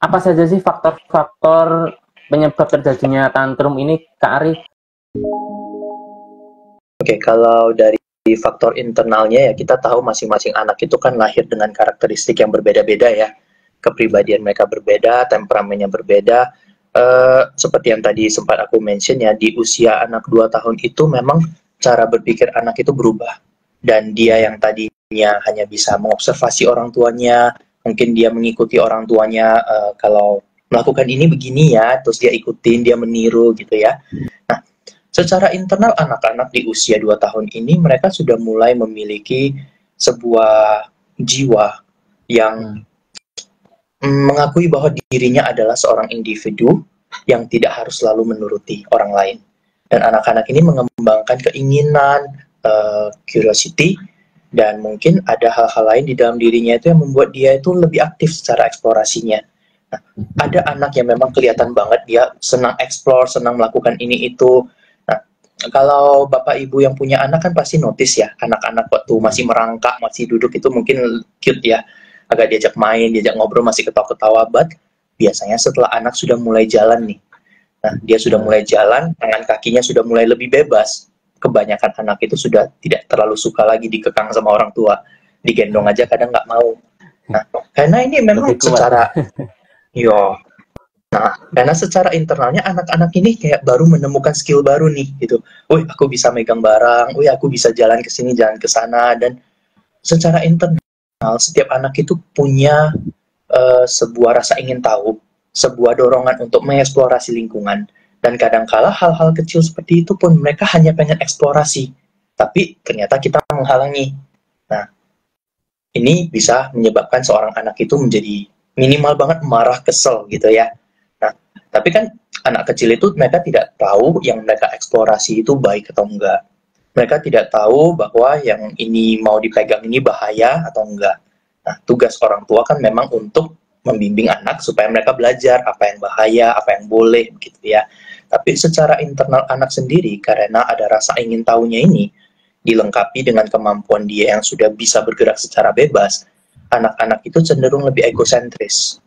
Apa saja sih faktor-faktor penyebab terjadinya tantrum ini, Kak Ari? Oke, kalau dari faktor internalnya ya kita tahu masing-masing anak itu kan lahir dengan karakteristik yang berbeda-beda ya. Kepribadian mereka berbeda, temperamennya berbeda. Seperti yang tadi sempat aku mention ya, di usia anak 2 tahun itu memang cara berpikir anak itu berubah. Dan dia yang tadinya hanya bisa mengobservasi orang tuanya, mungkin dia mengikuti orang tuanya kalau melakukan ini begini ya, terus dia ikutin, dia meniru gitu ya. Nah, secara internal anak-anak di usia 2 tahun ini mereka sudah mulai memiliki sebuah jiwa yang mengakui bahwa dirinya adalah seorang individu yang tidak harus selalu menuruti orang lain. Dan anak-anak ini mengembangkan keinginan, curiosity, dan mungkin ada hal-hal lain di dalam dirinya itu yang membuat dia itu lebih aktif secara eksplorasinya. Nah, ada anak yang memang kelihatan banget dia senang explore, senang melakukan ini itu. Nah, kalau bapak ibu yang punya anak kan pasti notice ya, anak-anak waktu masih merangkak, masih duduk itu mungkin cute ya, agak diajak main, diajak ngobrol, masih ketawa-ketawa, but biasanya setelah anak sudah mulai jalan nih, nah dia sudah mulai jalan, tangan kakinya sudah mulai lebih bebas, kebanyakan anak itu sudah tidak terlalu suka lagi dikekang sama orang tua, digendong aja kadang nggak mau. Nah, karena ini memang secara karena secara internalnya anak-anak ini kayak baru menemukan skill baru nih gitu. Wih, aku bisa megang barang, wih aku bisa jalan ke sini, jalan ke sana, dan secara internal setiap anak itu punya sebuah rasa ingin tahu, sebuah dorongan untuk mengeksplorasi lingkungan. Dan kadangkala hal-hal kecil seperti itu pun mereka hanya pengen eksplorasi, tapi ternyata kita menghalangi. Nah, ini bisa menyebabkan seorang anak itu menjadi minimal banget marah, kesel gitu ya. Nah, tapi kan anak kecil itu mereka tidak tahu yang mereka eksplorasi itu baik atau enggak. Mereka tidak tahu bahwa yang ini mau dipegang ini bahaya atau enggak. Nah, tugas orang tua kan memang untuk membimbing anak supaya mereka belajar apa yang bahaya, apa yang boleh gitu ya. Tapi secara internal anak sendiri karena ada rasa ingin tahunya ini dilengkapi dengan kemampuan dia yang sudah bisa bergerak secara bebas, anak-anak itu cenderung lebih egosentris.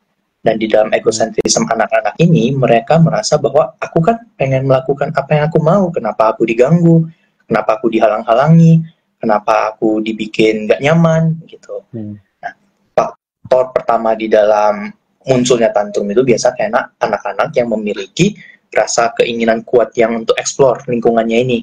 Dan di dalam egosentrisme anak-anak ini, mereka merasa bahwa aku kan pengen melakukan apa yang aku mau, kenapa aku diganggu, kenapa aku dihalang-halangi, kenapa aku dibikin gak nyaman, gitu. Nah, faktor pertama di dalam munculnya tantrum itu biasa karena anak-anak yang memiliki rasa keinginan kuat yang untuk explore lingkungannya ini,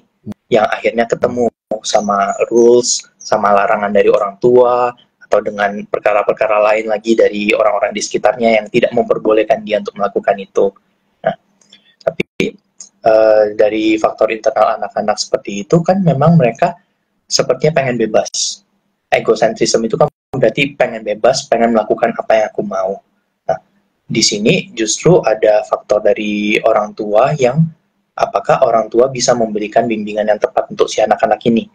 yang akhirnya ketemu sama rules, sama larangan dari orang tua, atau dengan perkara-perkara lain lagi dari orang-orang di sekitarnya yang tidak memperbolehkan dia untuk melakukan itu. Nah, tapi dari faktor internal anak-anak seperti itu kan memang mereka sepertinya pengen bebas. Egocentrism itu kan berarti pengen bebas, pengen melakukan apa yang aku mau. Nah, di sini justru ada faktor dari orang tua yang apakah orang tua bisa memberikan bimbingan yang tepat untuk si anak-anak ini.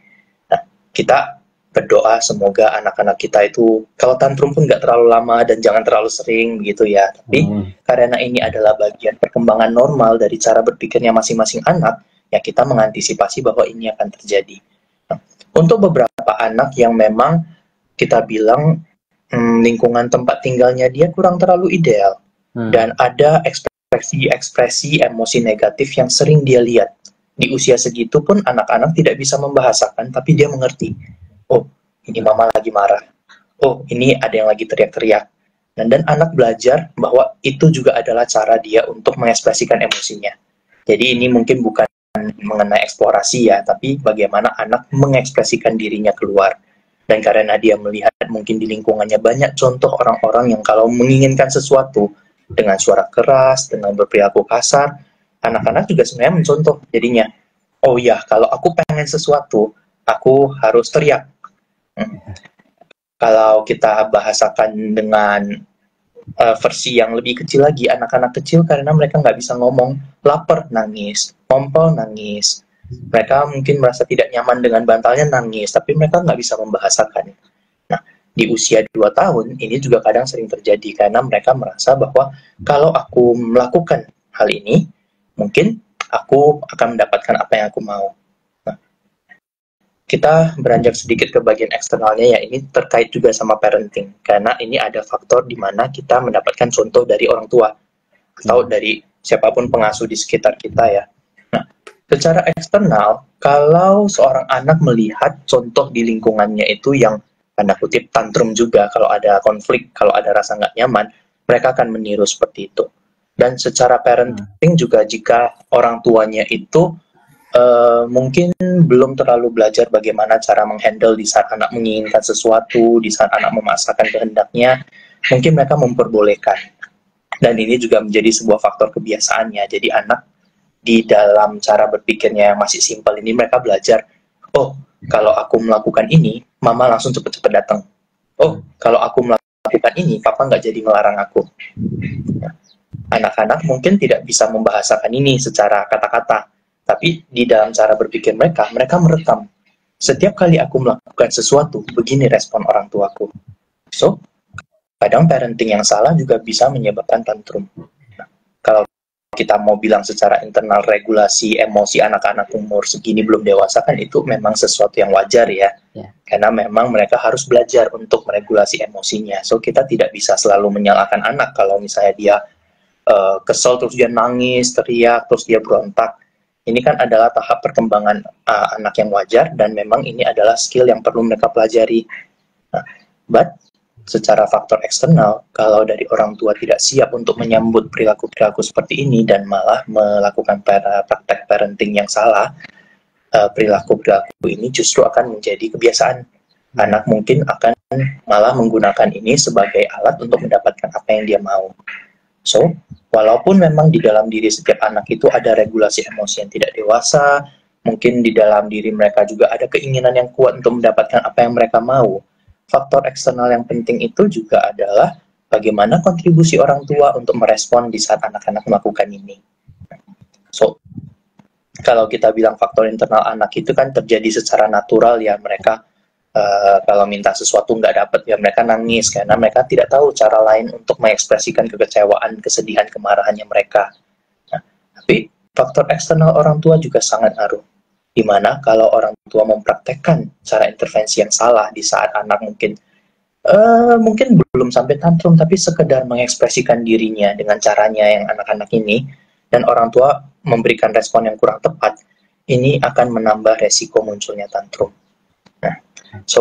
Nah, kita berdoa semoga anak-anak kita itu kalau tantrum pun nggak terlalu lama dan jangan terlalu sering begitu ya. Tapi karena ini adalah bagian perkembangan normal dari cara berpikirnya masing-masing anak, ya kita mengantisipasi bahwa ini akan terjadi. Nah, untuk beberapa anak yang memang kita bilang lingkungan tempat tinggalnya dia kurang terlalu ideal dan ada ekspresi emosi negatif yang sering dia lihat. Di usia segitu pun anak-anak tidak bisa membahasakan, tapi dia mengerti. Oh, ini mama lagi marah. Oh, ini ada yang lagi teriak-teriak. Dan anak belajar bahwa itu juga adalah cara dia untuk mengekspresikan emosinya. Jadi ini mungkin bukan mengenai eksplorasi ya, tapi bagaimana anak mengekspresikan dirinya keluar. Dan karena dia melihat mungkin di lingkungannya banyak contoh orang-orang yang kalau menginginkan sesuatu dengan suara keras, dengan berperilaku kasar, anak-anak juga sebenarnya mencontoh jadinya. Oh ya, kalau aku pengen sesuatu, aku harus teriak. Kalau kita bahasakan dengan versi yang lebih kecil lagi, anak-anak kecil karena mereka nggak bisa ngomong, lapar nangis, ngompol nangis. Mereka mungkin merasa tidak nyaman dengan bantalnya nangis, tapi mereka nggak bisa membahasakan. Nah, di usia 2 tahun, ini juga kadang sering terjadi karena mereka merasa bahwa kalau aku melakukan hal ini, mungkin aku akan mendapatkan apa yang aku mau. Nah, kita beranjak sedikit ke bagian eksternalnya, ya ini terkait juga sama parenting, karena ini ada faktor di mana kita mendapatkan contoh dari orang tua atau dari siapapun pengasuh di sekitar kita ya. Nah, secara eksternal, kalau seorang anak melihat contoh di lingkungannya itu yang tanda kutip tantrum juga, kalau ada konflik, kalau ada rasa nggak nyaman, mereka akan meniru seperti itu. Dan secara parenting juga, jika orang tuanya itu mungkin belum terlalu belajar bagaimana cara menghandle di saat anak menginginkan sesuatu, di saat anak memaksakan kehendaknya, mungkin mereka memperbolehkan. Dan ini juga menjadi sebuah faktor kebiasaannya. Jadi anak di dalam cara berpikirnya yang masih simpel ini, mereka belajar, oh kalau aku melakukan ini, mama langsung cepet-cepet datang. Oh kalau aku melakukan ini, papa nggak jadi ngelarang aku. Anak-anak mungkin tidak bisa membahasakan ini secara kata-kata, tapi di dalam cara berpikir mereka, mereka merekam. Setiap kali aku melakukan sesuatu, begini respon orang tuaku. So, kadang parenting yang salah juga bisa menyebabkan tantrum. Nah, kalau kita mau bilang secara internal regulasi emosi anak-anak umur segini belum dewasa, kan itu memang sesuatu yang wajar ya. Karena memang mereka harus belajar untuk meregulasi emosinya. So, kita tidak bisa selalu menyalahkan anak kalau misalnya dia kesel, terus dia nangis, teriak, terus dia berontak. Ini kan adalah tahap perkembangan anak yang wajar, dan memang ini adalah skill yang perlu mereka pelajari. Nah, but secara faktor eksternal, kalau dari orang tua tidak siap untuk menyambut perilaku-perilaku seperti ini dan malah melakukan praktek parenting yang salah, perilaku-perilaku ini justru akan menjadi kebiasaan. Anak mungkin akan malah menggunakan ini sebagai alat untuk mendapatkan apa yang dia mau. So, walaupun memang di dalam diri setiap anak itu ada regulasi emosi yang tidak dewasa, mungkin di dalam diri mereka juga ada keinginan yang kuat untuk mendapatkan apa yang mereka mau. Faktor eksternal yang penting itu juga adalah bagaimana kontribusi orang tua untuk merespon di saat anak-anak melakukan ini. So, kalau kita bilang faktor internal anak itu kan terjadi secara natural ya, mereka kalau minta sesuatu nggak dapat ya mereka nangis karena mereka tidak tahu cara lain untuk mengekspresikan kekecewaan, kesedihan, kemarahannya mereka. Nah, tapi faktor eksternal orang tua juga sangat ngaruh. Dimana kalau orang tua mempraktekkan cara intervensi yang salah di saat anak mungkin belum sampai tantrum, tapi sekedar mengekspresikan dirinya dengan caranya yang anak-anak ini, dan orang tua memberikan respon yang kurang tepat, ini akan menambah resiko munculnya tantrum. Nah, so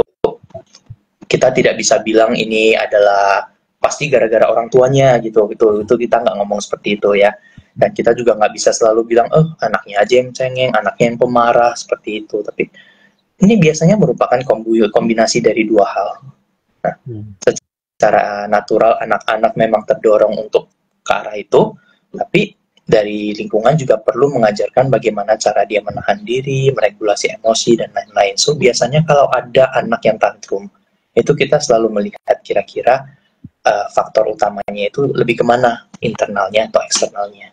kita tidak bisa bilang ini adalah pasti gara-gara orang tuanya gitu. Itu kita nggak ngomong seperti itu ya. Dan kita juga nggak bisa selalu bilang, anaknya aja yang cengeng, anaknya yang pemarah, seperti itu. Tapi ini biasanya merupakan kombinasi dari dua hal. Nah, secara natural anak-anak memang terdorong untuk ke arah itu, tapi dari lingkungan juga perlu mengajarkan bagaimana cara dia menahan diri, meregulasi emosi, dan lain-lain. So, biasanya kalau ada anak yang tantrum, itu kita selalu melihat kira-kira faktor utamanya itu lebih kemana, internalnya atau eksternalnya.